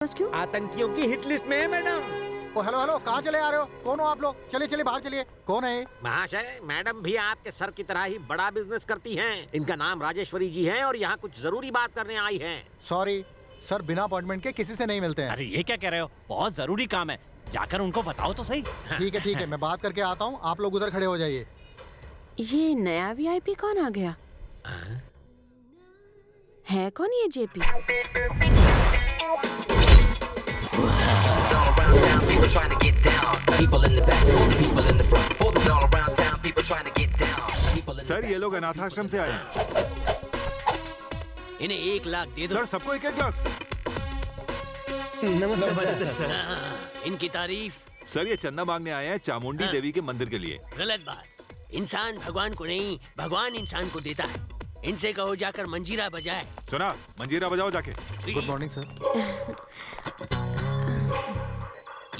क्यों? आतंकियों की हिट लिस्ट में है मैडम। ओ हेलो हेलो, कहाँ चले आ रहे हो? कौन हो आप लोग? चलिए चलिए बाहर चलिए। कौन है ये? महाशय, मैडम भी आपके सर की तरह ही बड़ा बिजनेस करती हैं। इनका नाम राजेश्वरी जी है और यहाँ कुछ जरूरी बात करने आई हैं। सॉरी सर, बिना अपॉइंटमेंट के किसी से नहीं मिलते हैं। अरे ये क्या कह रहे हो? बहुत जरूरी काम है, जाकर उनको बताओ तो सही। ठीक है, मैं बात करके आता हूँ, आप लोग उधर खड़े हो जाइए। ये नया वीआईपी कौन आ गया? है कौन ये जेपी? सर ये लोग अनाथ आश्रम से आए हैं। इन्हें 1 लाख दे दो। सर सबको 1-1 लाख। नमस्ते सर। इनकी तारीफ। सर ये चंदा मांगने आए हैं चामुंडी देवी के मंदिर के लिए। गलत बात। इंसान भगवान को नहीं, भगवान इंसान को देता है। इनसे कहो जाकर मंजीरा बजाए। सुना, मंजीरा बजाओ जाके। Good morning sir.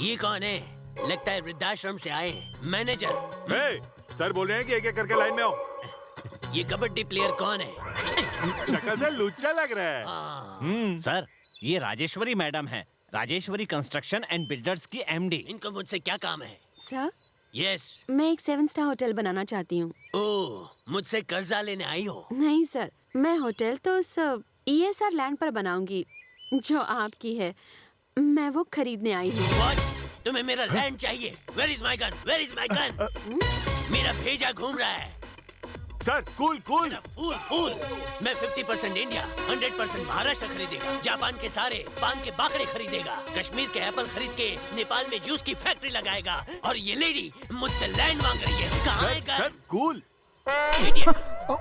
ये कौन है? लगता है वृद्धाश्रम से आए हैं। मैनेजर। ए, सर बोल रहे हैं कि 1-1 करके लाइन में आओ। ये कबड्डी प्लेयर कौन है? शक्ल से लुच्चा लग रहा है। सर ये राजेश्वरी मैडम है, राजेश्वरी कंस्ट्रक्शन एंड बिल्डर्स की एमडी। इनको मुझसे क्या काम है? Sir yes. मैं एक 7 स्टार होटल बनाना चाहती हूँ। ओह, मुझसे कर्जा लेने आई हो? नहीं सर, मैं होटल तो सब ESR लैंड पर बनाऊंगी जो आपकी है। मैं वो खरीदने आई हूँ। What? तुम्हें मेरा लैंड चाहिए? Where is my gun? Where is my gun? मेरा भेजा घूम रहा है। Sir cool cool. फूल। मैं 50% इंडिया, 100% महाराष्ट्र खरीदेगा। जापान के सारे पान के बाकड़े खरीदेगा। कश्मीर के एप्पल खरीद के नेपाल में जूस की फैक्ट्री लगाएगा। और ये लेडी मुझसे लैंड मांग रही है। कहाँ है सर gun? कूल। Idiot।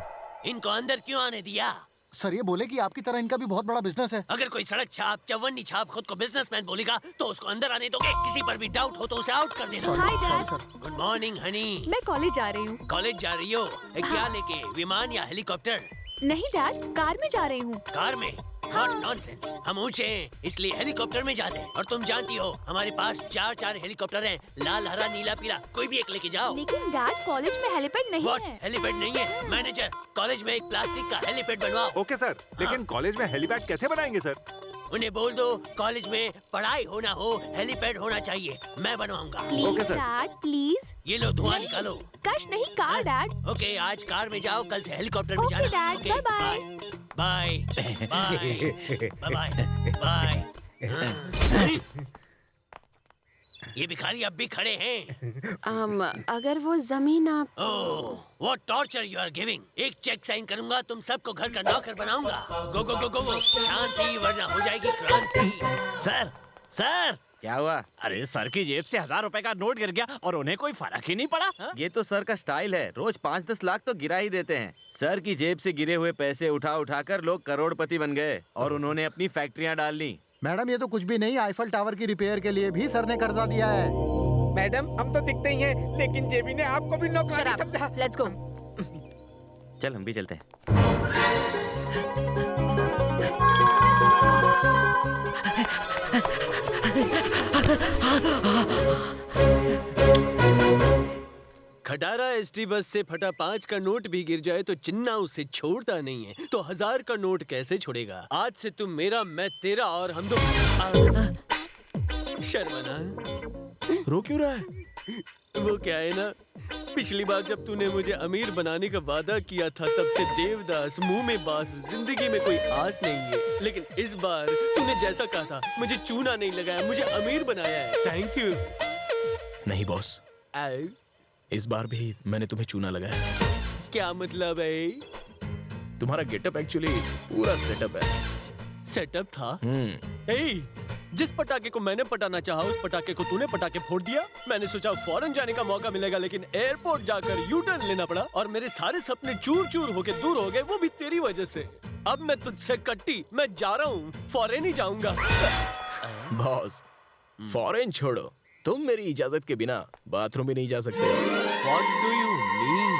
इनको अंदर क्यों आने दिया? सर ये बोले कि आपकी तरह इनका भी बहुत बड़ा बिजनेस है। अगर कोई सड़क छाप, चवन्नी छाप खुद को बिजनेसमैन बोलेगा तो उसको अंदर आने दोगे? किसी पर भी डाउट हो तो उसे आउट कर देना। Hi dad, good morning Honey. मैं कॉलेज जा रही हूँ। कॉलेज जा रही हो? क्या लेके? विमान या हेलीकॉप्टर? नहीं डैड, कार में जा रही हूँ। कार में? What nonsense। हम ऊंचे हैं इसलिए हेलीकॉप्टर में जाते हैं। और तुम जानती हो हमारे पास 4 हेलीकॉप्टर हैं। लाल, हरा, नीला, पीला, कोई भी एक लेके जाओ। लेकिन डैड कॉलेज में हेलीपैड नहीं What? है। हेलीपैड नहीं है? मैनेजर, कॉलेज में एक प्लास्टिक का हेलीपैड बनवाओ। ओके सर, लेकिन कॉलेज में हेलीपैड कैसे बनाएंगे सर? उन्हें बोल दो कॉलेज में पढ़ाई होना हो, हेलीपैड होना चाहिए। मैं बनवाऊंगा। Okay please sir. Dad please. ये लो धुआं निकालो। कश नहीं, कार डैड। ओके, आज कार में जाओ, कल से हेलीकॉप्टर में ओके, जाना। Dad, okay, bye bye bye bye. ये भिखारी अब भी खड़े हैं। अगर वो जमीन आप oh, what torture you are giving. एक चेक साइन करूंगा, तुम सबको घर का नौकर बनाऊंगा। गो गो गो गो गो। शांति वरना हो जाएगी क्रांति। सर क्या हुआ? अरे सर की जेब से 1000 रुपए का नोट गिर गया और उन्हें कोई फर्क ही नहीं पड़ा। हा? ये तो सर का स्टाइल है, रोज 5-10 लाख तो गिरा ही देते हैं। सर की जेब से गिरे हुए पैसे उठा उठा कर लोग करोड़पति बन गए और उन्होंने अपनी फैक्ट्रियां डाल ली। मैडम ये तो कुछ भी नहीं, आईफल टावर की रिपेयर के लिए भी सर ने कर्जा दिया है। मैडम हम तो दिखते ही हैं, लेकिन जेबी ने आपको भी नौकरानी समझा। Let's go. चल हम भी चलते हैं। खटारा ST बस से फटा 5 का नोट भी गिर जाए तो चिन्ना उसे छोड़ता नहीं है, तो 1000 का नोट कैसे छोड़ेगा? आज से तुम मेरा, मैं तेरा और हम दो। शर्मना रो क्यों रहा है? वो क्या है ना, पिछली बार जब तूने मुझे अमीर बनाने का वादा किया था तब से देवदास, मुंह में बास, जिंदगी में कोई आस नहीं है। लेकिन इस बार तूने जैसा कहा था, मुझे चूना नहीं लगाया, मुझे अमीर बनाया है। Thank you. नहीं बॉस, इस बार भी मैंने तुम्हें चूना लगाया। क्या मतलब है? तुम्हारा गेटअप एक्चुअली पूरा सेटअप है। सेटअप था? ए, जिस पटाखे को मैंने पटाना चाहा उस पटाखे को तूने पटाखे फोड़ दिया। मैंने सोचा फॉरेन जाने का मौका मिलेगा, लेकिन एयरपोर्ट जाकर यू टर्न लेना पड़ा और मेरे सारे सपने चूर चूर होके दूर हो गए, वो भी तेरी वजह से। अब मैं तुझसे कट्टी, मैं जा रहा हूँ, फॉरेन ही जाऊंगा। बॉस फॉरेन छोड़ो, तुम मेरी इजाजत के बिना बाथरूम भी नहीं जा सकते। What do you mean?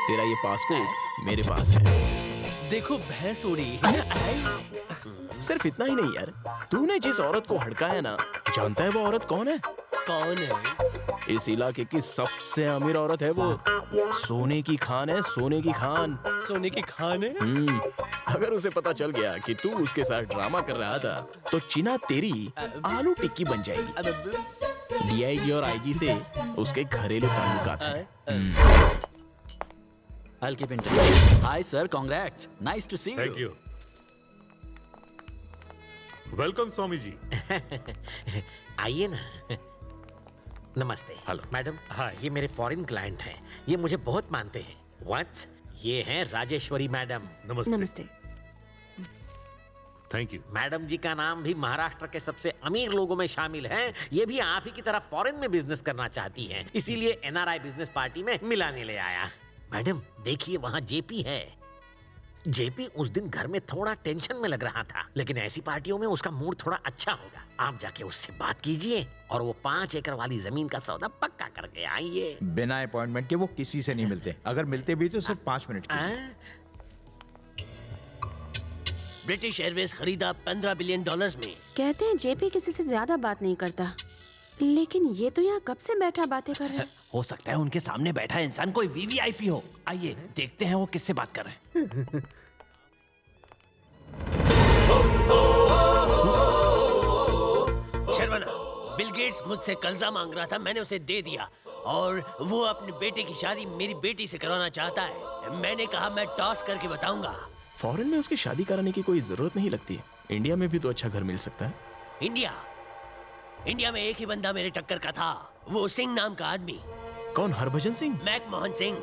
तेरा ये पासपोर्ट मेरे पास है। देखो भैंस उड़ी। सिर्फ इतना ही नहीं यार, तूने जिस औरत को हड़काया ना, जानता है वो औरत कौन है? कौन है? इस इलाके की सबसे अमीर औरत है वो। सोने की खान है, सोने की खान। सोने की खान है? अगर उसे पता चल गया कि तू उसके साथ ड्रामा कर रहा था तो चिना तेरी आलू टिक्की बन जाएगी। डीआईजी और आईजी से उसके घरेलू ताल्लुकात हैं। I'll keep in touch. Hi sir, congrats. Nice to see you. Thank you. Welcome Swami ji. आइए ना। नमस्ते। हेलो। Madam, hi. ये मेरे फॉरेन क्लाइंट हैं। ये मुझे बहुत मानते हैं। वंस ये हैं राजेश्वरी मैडम। नमस्ते। नमस्ते। Thank you. मैडम जी का नाम भी महाराष्ट्र के सबसे अमीर लोगों में शामिल है। ये भी आप ही की तरह फॉरेन में बिजनेस करना चाहती हैं, इसीलिए एनआरआई बिजनेस पार्टी में मिलाने ले आया। मैडम देखिए, वहाँ जेपी है। जेपी उस दिन घर में थोड़ा टेंशन में लग रहा था, लेकिन ऐसी पार्टियों में उसका मूड थोड़ा अच्छा होगा। आप जाके उससे बात कीजिए और वो 5 एकड़ वाली जमीन का सौदा पक्का करके आइए। बिना अपॉइंटमेंट के वो किसी से नहीं मिलते। अगर मिलते भी तो सिर्फ 5 मिनट के। ब्रिटिश एयरवेज खरीदा $15 बिलियन में। कहते हैं जेपी किसी से ज्यादा बात नहीं करता, लेकिन ये तो यहाँ कब से बैठा बातें कर रहा है। हो सकता है उनके सामने बैठा इंसान कोई वीवीआईपी हो। आइए देखते हैं वो किससे बात कर रहे हैं। शर्वना, बिल गेट्स मुझसे कर्जा मांग रहा था, मैंने उसे दे दिया और वो अपने बेटे की शादी मेरी बेटी से करवाना चाहता है। मैंने कहा मैं टॉस करके बताऊंगा। फॉरेन में उसकी शादी कराने की कोई जरूरत नहीं लगती। इंडिया में भी तो अच्छा घर मिल सकता है। इंडिया में एक ही बंदा मेरे टक्कर का था, वो सिंह नाम का आदमी। कौन? हरभजन सिंह? मैकमोहन सिंह।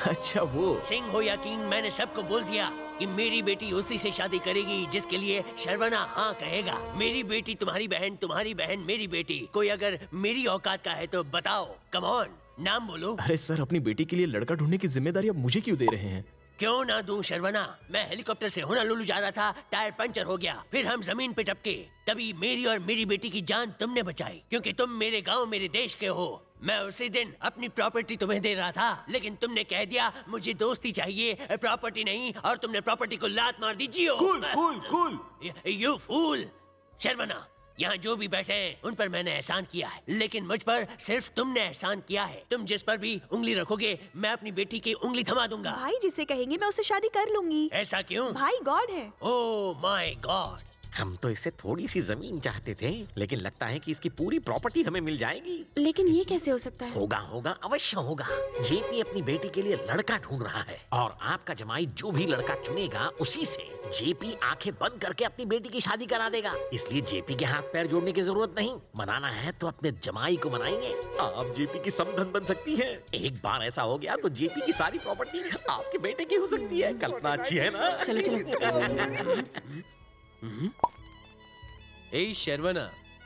अच्छा वो। सिंह हो या किंग, मैंने सबको बोल दिया कि मेरी बेटी उसी से शादी करेगी जिसके लिए शर्वना हाँ कहेगा। मेरी बेटी तुम्हारी बहन मेरी बेटी। कोई अगर मेरी औकात का है तो बताओ, कम ऑन, नाम बोलो। अरे सर, अपनी बेटी के लिए लड़का ढूंढने की जिम्मेदारी अब मुझे क्यों दे रहे हैं? क्यों ना दूं शर्वना? मैं हेलीकॉप्टर से होनालुलु जा रहा था, टायर पंचर हो गया, फिर हम जमीन पे टपके, तभी मेरी और मेरी बेटी की जान तुमने बचाई, क्योंकि तुम मेरे गांव मेरे देश के हो। मैं उसी दिन अपनी प्रॉपर्टी तुम्हें दे रहा था, लेकिन तुमने कह दिया मुझे दोस्ती चाहिए, प्रॉपर्टी नहीं, और तुमने प्रॉपर्टी को लात मार दी। जियो। कूल। You fool. शर्वना, यहाँ जो भी बैठे हैं उन पर मैंने एहसान किया है, लेकिन मुझ पर सिर्फ तुमने एहसान किया है। तुम जिस पर भी उंगली रखोगे मैं अपनी बेटी की उंगली थमा दूंगा। भाई जिसे कहेंगे मैं उससे शादी कर लूंगी। ऐसा क्यों? भाई गॉड है। Oh my God. हम तो इससे थोड़ी सी जमीन चाहते थे, लेकिन लगता है कि इसकी पूरी प्रॉपर्टी हमें मिल जाएगी। लेकिन ये कैसे हो सकता है? होगा, अवश्य होगा। जेपी अपनी बेटी के लिए लड़का ढूंढ रहा है और आपका जमाई जो भी लड़का चुनेगा उसी से जेपी आंखें बंद करके अपनी बेटी की शादी करा देगा। इसलिए जेपी के हाथ पैर जोड़ने की जरूरत नहीं। मनाना है तो अपने जमाई को मनाएंगे। आप जेपी की समधन बन सकती हैं। एक बार ऐसा हो गया तो जेपी की सारी प्रॉपर्टी आपके बेटे की हो सकती है। कल्पना अच्छी है ना? चलो। ए शर्वना,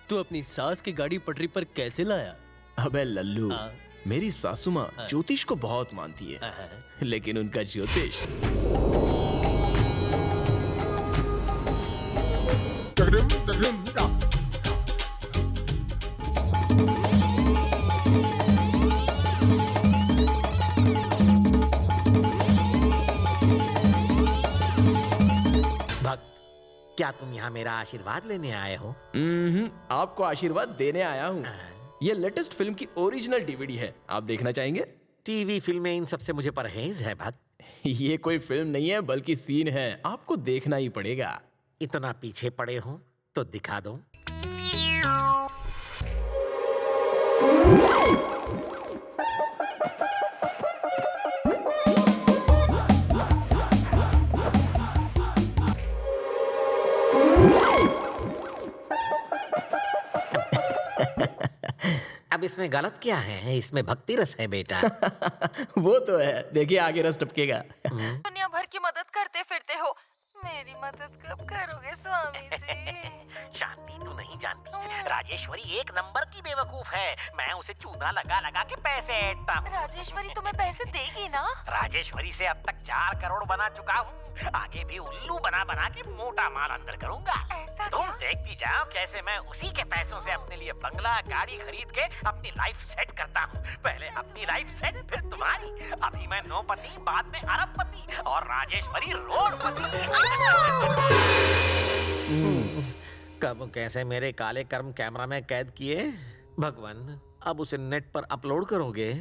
तू अपनी सास की गाड़ी पटरी पर कैसे लाया? अबे लल्लू, मेरी सासू माँ ज्योतिष को बहुत मानती है, लेकिन उनका ज्योतिष क्या तुम यहाँ मेरा आशीर्वाद लेने आए हो? आपको आशीर्वाद देने आया हूँ। ये लेटेस्ट फिल्म की ओरिजिनल डीवीडी है, आप देखना चाहेंगे? टीवी फिल्में इन सबसे मुझे परहेज है भक्त। ये कोई फिल्म नहीं है बल्कि सीन है, आपको देखना ही पड़ेगा। इतना पीछे पड़े हो तो दिखा दो। अब इसमें गलत क्या है? इसमें भक्ति रस है बेटा। वो तो है, देखिए आगे रस टपकेगा। दुनिया भर की मदद करते फिरते हो, मेरी मदद कब करोगे स्वामी जी? शांति तू नहीं जानती, राजेश्वरी एक नंबर की बेवकूफ है। मैं उसे चूना लगा लगा के पैसे ऐंठता हूँ। राजेश्वरी तुम्हें पैसे देगी ना? राजेश्वरी से अब तक 4 करोड़ बना चुका हूँ, आगे भी उल्लू बना बना के मोटा माल अंदर करूँगा। ऐसा तुम क्या? देखती जाओ कैसे मैं उसी के पैसों से अपने लिए बंगला गाड़ी खरीद के अपनी लाइफ सेट करता हूँ। पहले अपनी लाइफ सेट, फिर तुम्हारी। अभी मैं 9 पति, बाद में अरबपति और राजेश्वरी रोडपति। कब कैसे मेरे काले कर्म कैमरा में कैद किए। भगवान, अब उसे नेट पर अपलोड करोगे?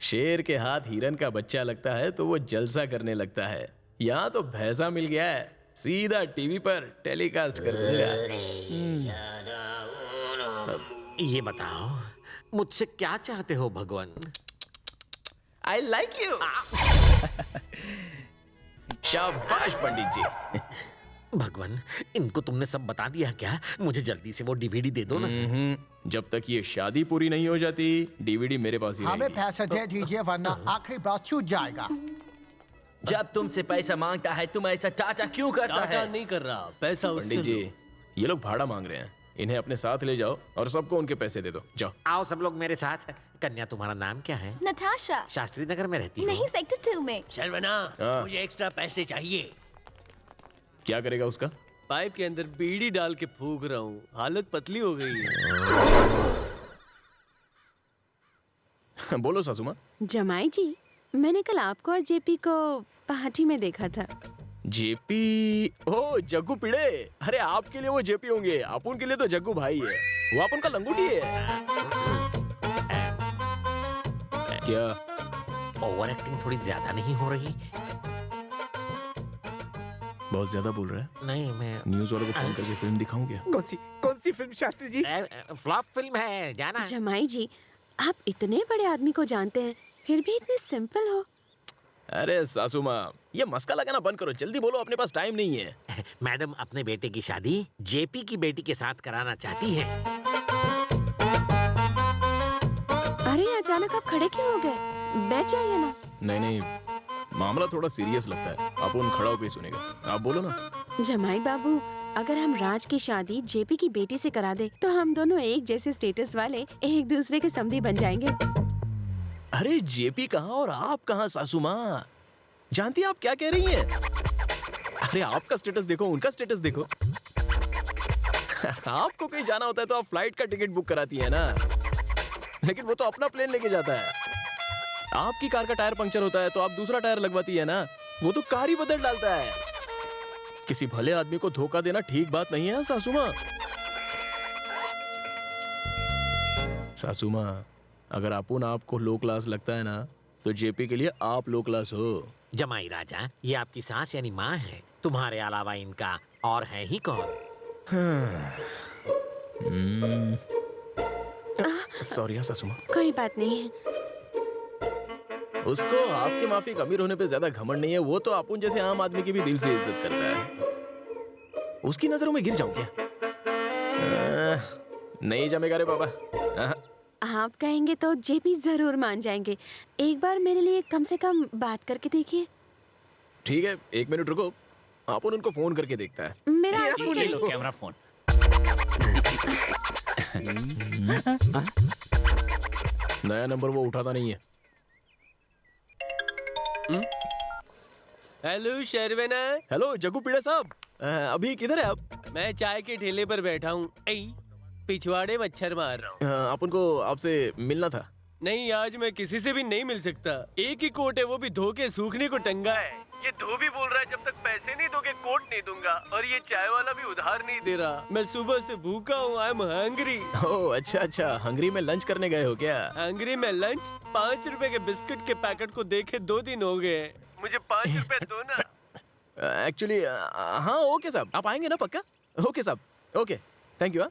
शेर के हाथ हिरन का बच्चा लगता है तो वो जलसा करने लगता है। यहाँ तो भैंसा मिल गया है, सीधा टीवी पर टेलीकास्ट कर दूंगा। ये बताओ, मुझसे क्या चाहते हो भगवान? I like you. शाबाश पंडित जी। भगवान, इनको तुमने सब बता दिया क्या? मुझे जल्दी से वो डीवीडी दे दो ना। जब तक ये शादी पूरी नहीं हो जाती डीवीडी मेरे पास ही हमें रहेगी। पैसा दे दीजिए वरना आखिरी बार छूट जाएगा। जब तुमसे पैसा मांगता है तुम ऐसा टाटा क्यों करता टाटा है? नहीं कर रहा, पैसा उससे पंडित जी, लो। ये लोग भाड़ा मांग रहे हैं, इन्हें अपने साथ ले जाओ और सबको उनके पैसे दे दो। जाओ। आओ सब लोग मेरे साथ। कन्या, तुम्हारा नाम क्या है? नटाशा। शास्त्री नगर में रहती हो? नहीं, सेक्टर 2 में। शर्वना, हाँ। मुझे एक्स्ट्रा पैसे चाहिए। क्या करेगा उसका? पाइप के अंदर बीड़ी डाल के फूक रहा हूँ, हालत पतली हो गई है। बोलो सासू माँ। जमाई जी, मैंने कल आपको और जेपी को पार्टी में देखा था। जेपी? ओ जग्गू पिड़े। अरे आपके लिए वो जेपी होंगे, अपुन के लिए तो जग्गू भाई है। वो अपुन का लंगोटी है। क्या ओवर एक्टिंग थोड़ी ज्यादा नहीं हो रही? बहुत ज्यादा बोल रहा है? नहीं, मैं न्यूज वालों को फोन करके फिल्म दिखाऊं क्या? कौन सी film Shastri ji? Flop film है, जाना। जमाई जी, आप इतने बड़े आदमी को जानते हैं फिर भी इतने सिंपल हो। अरे सासू माँ, ये मस्का लगाना बंद करो, जल्दी बोलो, अपने पास टाइम नहीं है। मैडम अपने बेटे की शादी जेपी की बेटी के साथ कराना चाहती है। अरे अचानक आप खड़े क्यों हो गए? बैठ जाइए ना। नहीं नहीं, मामला थोड़ा सीरियस लगता है, अपुन खड़ा होकर ही सुनेगा। आप बोलो ना। जमाई बाबू, अगर हम राज की शादी जेपी की बेटी से करा दे तो हम दोनों एक जैसे स्टेटस वाले एक दूसरे के समधी बन जाएंगे। अरे जेपी कहाँ और आप कहाँ सासू माँ? जानती हैं आप क्या कह रही हैं? अरे आपका स्टेटस देखो, उनका स्टेटस देखो। आपको कहीं जाना होता है तो आप फ्लाइट का टिकट बुक कराती है ना, लेकिन वो तो अपना प्लेन लेके जाता है। आपकी कार का टायर पंक्चर होता है तो आप दूसरा टायर लगवाती है ना, वो तो कार ही बदल डालता है। किसी भले आदमी को धोखा देना ठीक बात नहीं है सासू माँ। सासू माँ, अगर अपुन आपको लो क्लास लगता है ना तो जेपी के लिए आप लो क्लास हो। जमाई राजा, ये आपकी सास यानी माँ है, तुम्हारे अलावा इनका और है ही कौन? सॉरी सासू माँ। कोई बात नहीं। उसको आपके माफिक अमीर होने पे ज्यादा घमंड नहीं है, वो तो अपुन जैसे आम आदमी की भी दिल से इज्जत करता है। उसकी नजरों में गिर जाऊं क्या? नहीं जमेगा रे बाबा। आप कहेंगे तो जेपी जरूर मान जाएंगे। एक बार मेरे लिए कम से कम बात करके देखिए। ठीक है, 1 मिनट रुको, अपुन उनको फोन करके देखता है। मेरा फोन ले लो, कैमरा फोन। नया नंबर वो उठाता नहीं है। हेलो शर्वना। हेलो जग्गू पीड़े साहब, अभी किधर है आप? मैं चाय के ठेले पर बैठा हूँ। पिछवाड़े मच्छर मार रहा हूँ। अपन को आपसे मिलना था। नहीं, आज मैं किसी से भी नहीं मिल सकता। एक ही कोट है, वो भी धो के सूखने को टंगा है। ये धोबी बोल रहा है जब तक पैसे नहीं दोगे कोट नहीं दूंगा, और ये चाय वाला भी उधार नहीं दे रहा। मैं सुबह से भूखा हूँ। I am hungry. ओह अच्छा, हंगरी में लंच करने गए हो क्या? हंग्री में लंच? 5 रुपए के बिस्किट के पैकेट को देखे 2 दिन हो गए। मुझे 5 रुपए दो ना। एक्चुअली हाँ, ओके साहब, आप आएंगे ना पक्का? ओके साहब, ओके, थैंक यू।